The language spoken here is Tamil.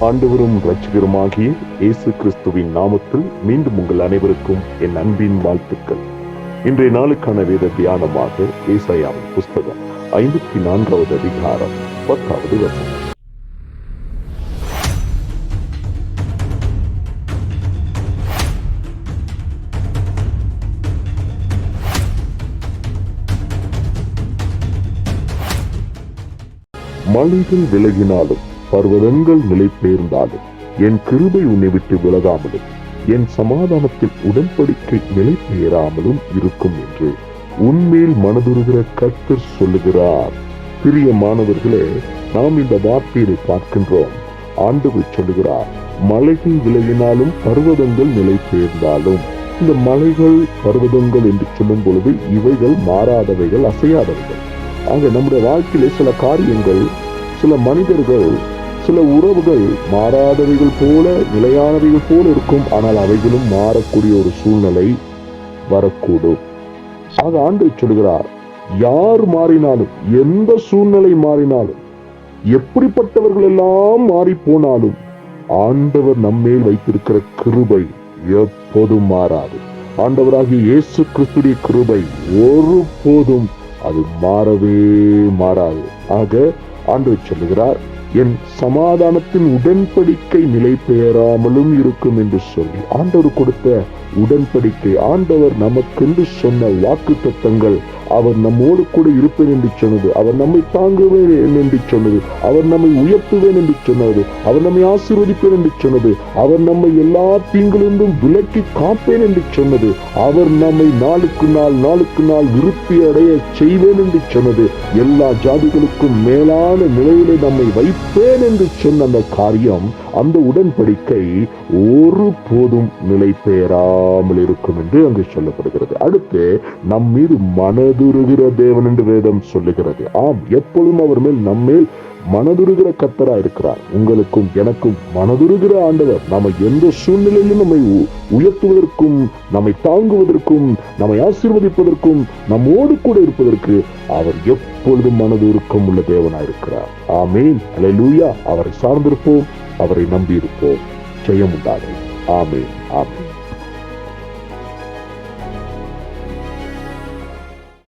ஆண்டவரும் இரட்சகருமாகிய இயேசு கிறிஸ்துவின் நாமத்தில் மீண்டும் உங்கள் அனைவருக்கும் என் அன்பின் வாழ்த்துக்கள். இன்றைய நாளுக்கான வேத தியானமாக ஏசாயாவின் புஸ்தகம் 54வது அதிகாரம் 10வது வசனம். மலைகள் விலகினாலும் பர்வதங்கள் நிலை பெயர்ந்தாலும் என் கிருபை உன்னை விட்டு விலகாமலும் என் சமாதானத்தில் உடன்படிக்கை நிலை பெயராமலும் இருக்கும் என்று உன்மேல் மனதுருகிற கர்த்தர் சொல்லுகிறார். பிரியமானவர்களே, நாம் இந்த வார்த்தையை பார்க்கின்றோம். ஆண்டவர் சொல்லுகிறார், மலைகள் விலகினாலும் பர்வதங்கள் நிலை பெயர்ந்தாலும். இந்த மலைகள் பர்வதங்கள் என்று சொல்லும் பொழுது இவைகள் மாறாதவைகள், அசையாதவைகள். ஆக நம்முடைய வாழ்க்கையிலே சில காரியங்கள், சில மனிதர்கள், சில உறவுகள் மாறாதவைகள் போல, நிலையானவைகள் போல இருக்கும். ஆனால் அவைகளும் மாறக்கூடிய ஒரு சூழ்நிலை வரக்கூடும். ஆக ஆண்டவர் சொல்கிறார், யார் மாறினாலும், எந்த சூழ்நிலை மாறினாலும், எப்படிப்பட்டவர்கள் எல்லாம் மாறி போனாலும் ஆண்டவர் நம்மேல் வைத்திருக்கிற கிருபை எப்போதும் மாறாது. ஆண்டவராகிய இயேசு கிறிஸ்துவின் கிருபை ஒருபோதும் அது மாறவே மாறாது. ஆக ஆண்டவர் சொல்லுகிறார், என் சமாதானத்தின் உடன்படிக்கை நிலை பெயராமலும் இருக்கும் என்று சொல்லி, ஆண்டவர் கொடுத்த உடன்படிக்கை, ஆண்டவர் நமக்கென்று சொன்ன வாக்கு தத்தங்கள், அவர் நம்மோடு கூட இருப்பேன் என்று சொன்னது, அவர் நம்மை தாங்குவேன் என்று சொன்னது, அவர் நம்மை உயர்த்துவேன் என்று சொன்னது, அவர் நம்மை ஆசீர்வதிப்பேன் என்று சொன்னது, அவர் நம்மை எல்லா தீங்கிலிருந்தும் விலக்கி காப்பேன் என்று சொன்னது, அவர் நம்மை நாளுக்கு நாள் விருத்தி அடைய செய்வேன் என்று சொன்னது, எல்லா ஜாதிகளுக்கும் மேலான நிலையிலே நம்மை வைப்பேன் என்று சொன்ன அந்த காரியம், அந்த உடன்படிக்கை ஒரு போதும் நிலை பெயராமல் இருக்கும் என்று அங்கு சொல்லப்படுகிறது. அடுத்து, நம் மீது மனதுருகிற தேவன் என்று வேதம் சொல்லுகிறது. ஆம், எப்பொழுதும் அவர் மேல் நம்மேல் மனதுருகிற கர்த்தரா இருக்கிறார். உங்களுக்கும் எனக்கும் மனதுருகிற ஆண்டவர் நம்ம எந்த சூழ்நிலையிலும் நம்மை உயர்த்துவதற்கும், நம்மை தாங்குவதற்கும், நம்மை ஆசீர்வதிப்பதற்கும், நம்மோடு கூட இருப்பதற்கு அவர் எப்பொழுதும் மனதுருக்கம் உள்ள தேவனாயிருக்கிறார். ஆமேன், அல்லேலூயா. அவரை சார்ந்திருப்போம், அவரை நம்பியிருப்போம். ஜெயம் உண்டாகும். ஆமேன், ஆமேன்.